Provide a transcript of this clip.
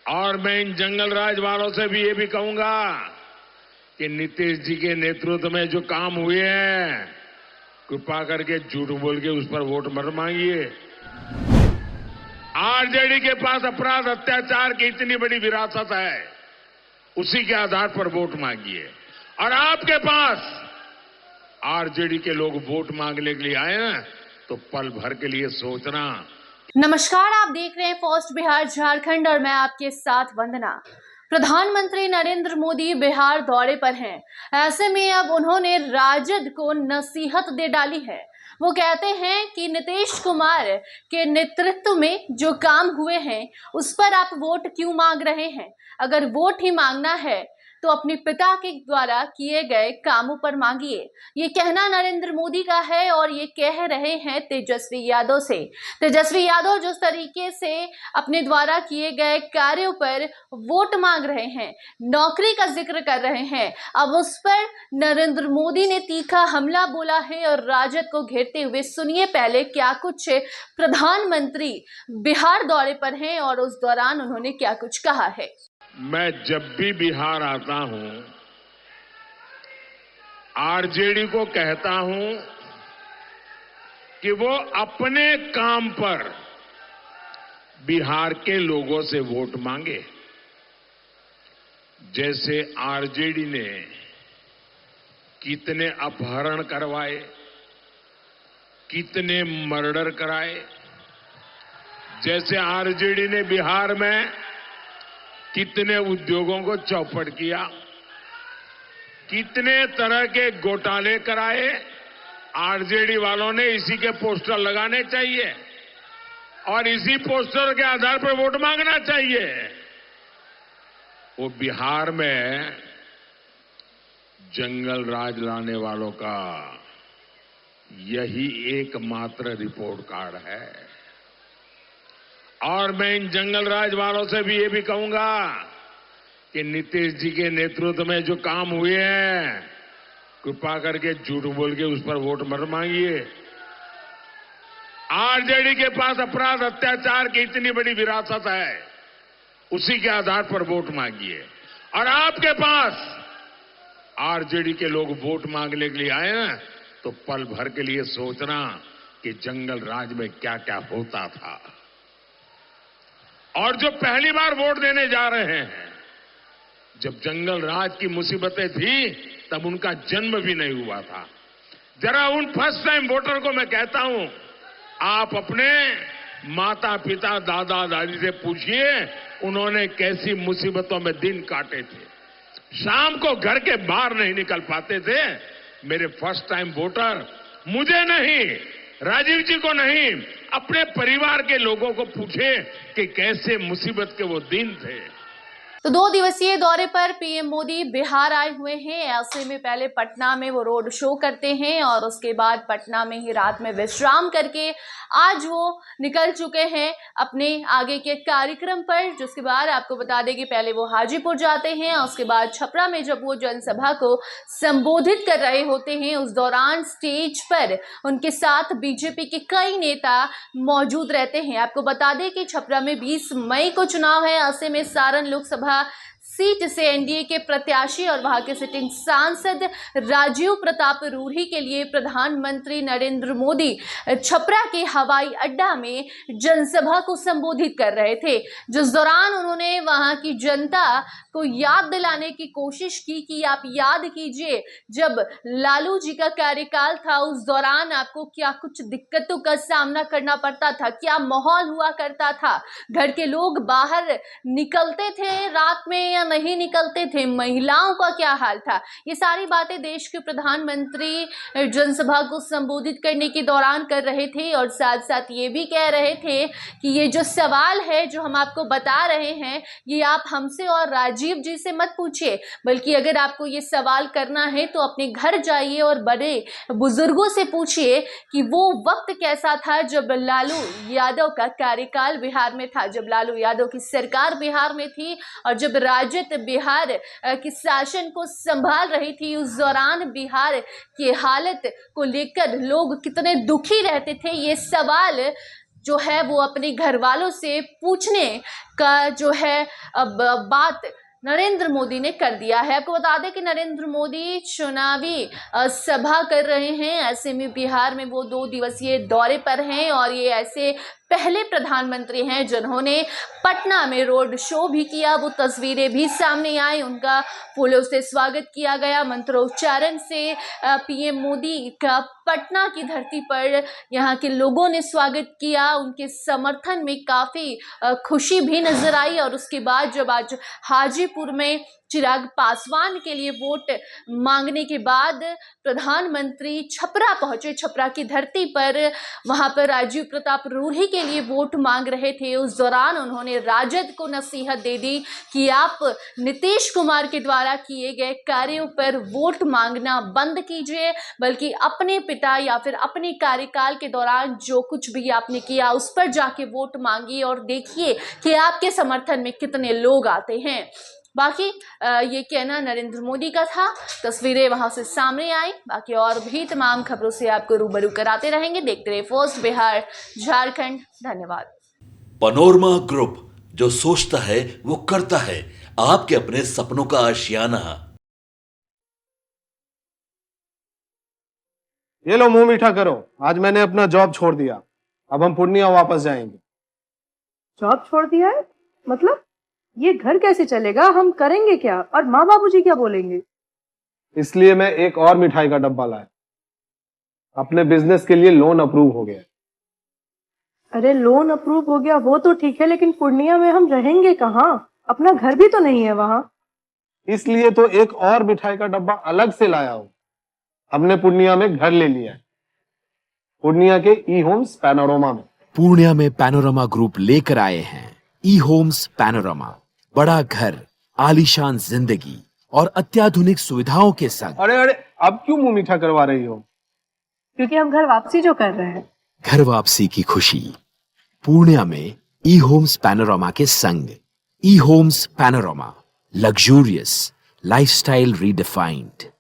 और मैं इन जंगल राज वालों से भी ये भी कहूंगा कि नीतीश जी के नेतृत्व में जो काम हुए हैं, कृपा करके झूठ बोल के उस पर वोट मत मांगिए। आरजेडी के पास अपराध अत्याचार की इतनी बड़ी विरासत है, उसी के आधार पर वोट मांगिए। और आपके पास आरजेडी के लोग वोट मांगने के लिए आए ना, तो पल भर के लिए सोचना। नमस्कार, आप देख रहे हैं फर्स्ट बिहार झारखंड और मैं आपके साथ वंदना। प्रधानमंत्री नरेंद्र मोदी बिहार दौरे पर हैं। ऐसे में अब उन्होंने राजद को नसीहत दे डाली है। वो कहते हैं कि नीतीश कुमार के नेतृत्व में जो काम हुए हैं उस पर आप वोट क्यों मांग रहे हैं। अगर वोट ही मांगना है तो अपने पिता के द्वारा किए गए कामों पर मांगिए। ये कहना नरेंद्र मोदी का है और ये कह रहे हैं तेजस्वी यादव से। तेजस्वी यादव जिस तरीके से अपने द्वारा किए गए कार्यों पर वोट मांग रहे हैं, नौकरी का जिक्र कर रहे हैं, अब उस पर नरेंद्र मोदी ने तीखा हमला बोला है और राजद को घेरते हुए सुनिए पहले क्या कुछ प्रधानमंत्री बिहार दौरे पर हैं और उस दौरान उन्होंने क्या कुछ कहा है। मैं जब भी बिहार आता हूं, आरजेडी को कहता हूं कि वो अपने काम पर बिहार के लोगों से वोट मांगे। जैसे आरजेडी ने कितने अपहरण करवाए, कितने मर्डर कराए, जैसे आरजेडी ने बिहार में कितने उद्योगों को चौपट किया, कितने तरह के घोटाले कराए, आरजेडी वालों ने इसी के पोस्टर लगाने चाहिए और इसी पोस्टर के आधार पर वोट मांगना चाहिए। वो बिहार में जंगल राज लाने वालों का यही एकमात्र रिपोर्ट कार्ड है। और मैं इन जंगल राज वालों से भी ये भी कहूंगा कि नीतीश जी के नेतृत्व में जो काम हुए हैं, कृपा करके झूठ बोल के उस पर वोट मत मांगिए। आरजेडी के पास अपराध अत्याचार की इतनी बड़ी विरासत है, उसी के आधार पर वोट मांगिए। और आपके पास आरजेडी के लोग वोट मांगने के लिए आए ना, तो पल भर के लिए सोचना कि जंगल राज में क्या क्या होता था। और जो पहली बार वोट देने जा रहे हैं, जब जंगल राज की मुसीबतें थी तब उनका जन्म भी नहीं हुआ था। जरा उन फर्स्ट टाइम वोटर को मैं कहता हूं, आप अपने माता पिता दादा दादी से पूछिए उन्होंने कैसी मुसीबतों में दिन काटे थे। शाम को घर के बाहर नहीं निकल पाते थे। मेरे फर्स्ट टाइम वोटर मुझे नहीं, राजीव जी को नहीं, अपने परिवार के लोगों को पूछे कि कैसे मुसीबत के वो दिन थे। तो 2 दिवसीय दौरे पर पीएम मोदी बिहार आए हुए हैं। ऐसे में पहले पटना में वो रोड शो करते हैं और उसके बाद पटना में ही रात में विश्राम करके आज वो निकल चुके हैं अपने आगे के कार्यक्रम पर। जिसके बाद आपको बता दें कि पहले वो हाजीपुर जाते हैं और उसके बाद छपरा में जब वो जनसभा को संबोधित कर रहे होते हैं, उस दौरान स्टेज पर उनके साथ बीजेपी के कई नेता मौजूद रहते हैं। आपको बता दें कि छपरा में 20 मई को चुनाव है। ऐसे में सारण लोकसभा सीट से एनडीए के प्रत्याशी और वहां के सिटिंग सांसद राजीव प्रताप रूढ़ी के लिए प्रधानमंत्री नरेंद्र मोदी छपरा के हवाई अड्डा में जनसभा को संबोधित कर रहे थे। जिस दौरान उन्होंने वहां की जनता को याद दिलाने की कोशिश की कि आप याद कीजिए जब लालू जी का कार्यकाल था, उस दौरान आपको क्या कुछ दिक्कतों का सामना करना पड़ता था, क्या माहौल हुआ करता था, घर के लोग बाहर निकलते थे रात में या नहीं निकलते थे, महिलाओं का क्या हाल था। ये सारी बातें देश के प्रधानमंत्री जनसभा को संबोधित करने के दौरान कर रहे थे और साथ साथ ये भी कह रहे थे कि ये जो सवाल है जो हम आपको बता रहे हैं, ये आप हमसे और राजीव जी से मत पूछिए, बल्कि अगर आपको ये सवाल करना है तो अपने घर जाइए और बड़े बुजुर्गों से पूछिए कि वो वक्त कैसा था जब लालू यादव का कार्यकाल बिहार में था, जब लालू यादव की सरकार बिहार में थी और जब राजद बिहार के शासन को संभाल रही थी। उस दौरान बिहार की हालत को लेकर लोग कितने दुखी रहते थे। ये सवाल जो है वो अपने घर वालों से पूछने का जो है अब बात नरेंद्र मोदी ने कर दिया है। आपको बता दें कि नरेंद्र मोदी चुनावी सभा कर रहे हैं। ऐसे में बिहार में वो 2 दिवसीय दौरे पर हैं और ये ऐसे पहले प्रधानमंत्री हैं जिन्होंने पटना में रोड शो भी किया। वो तस्वीरें भी सामने आई, उनका फूलों से स्वागत किया गया, मंत्रोच्चारण से पीएम मोदी का पटना की धरती पर यहाँ के लोगों ने स्वागत किया। उनके समर्थन में काफ़ी खुशी भी नजर आई। और उसके बाद जब आज हाजीपुर में चिराग पासवान के लिए वोट मांगने के बाद प्रधानमंत्री छपरा पहुंचे, छपरा की धरती पर, वहां पर राजीव प्रताप रूढ़ी के लिए वोट मांग रहे थे। उस दौरान उन्होंने राजद को नसीहत दे दी कि आप नीतीश कुमार के द्वारा किए गए कार्यों पर वोट मांगना बंद कीजिए, बल्कि अपने पिता या फिर अपने कार्यकाल के दौरान जो कुछ भी आपने किया उस पर जाके वोट मांगिए और देखिए कि आपके समर्थन में कितने लोग आते हैं। बाकी ये कहना नरेंद्र मोदी का था। तस्वीरें वहां से सामने आई। बाकी और भी तमाम खबरों से आपको रूबरू कराते रहेंगे। देखते रहिए फर्स्ट बिहार झारखंड। धन्यवाद। पनोरमा ग्रुप, जो सोचता है वो करता है। आपके अपने सपनों का आशियाना। ये लो, मुंह मीठा करो। आज मैंने अपना जॉब छोड़ दिया। अब हम पूर्णिया वापस जाएंगे। जॉब छोड़ दिया है? मतलब ये घर कैसे चलेगा? हम करेंगे क्या? और माँ बाबूजी क्या बोलेंगे? इसलिए मैं एक और मिठाई का डब्बा लाया। अपने बिजनेस के लिए लोन अप्रूव हो गया। अरे लोन अप्रूव हो गया वो तो ठीक है, लेकिन पूर्णिया में हम रहेंगे कहाँ? अपना घर भी तो नहीं है वहाँ। इसलिए तो एक और मिठाई का डब्बा अलग से लाया हूँ। हमने पूर्णिया में घर ले लिया है, पूर्णिया के ई होम्स पैनोरमा में। पूर्णिया में पैनोरमा ग्रुप लेकर आए हैं ई होम्स पैनोरमा। बड़ा घर, आलीशान जिंदगी और अत्याधुनिक सुविधाओं के संग। अरे अरे, अब क्यों मुंह मीठा करवा रही हो? क्योंकि हम घर वापसी जो कर रहे हैं। घर वापसी की खुशी पूर्णिया में ई होम्स पैनोरमा के संग। ई homes panorama, luxurious lifestyle redefined.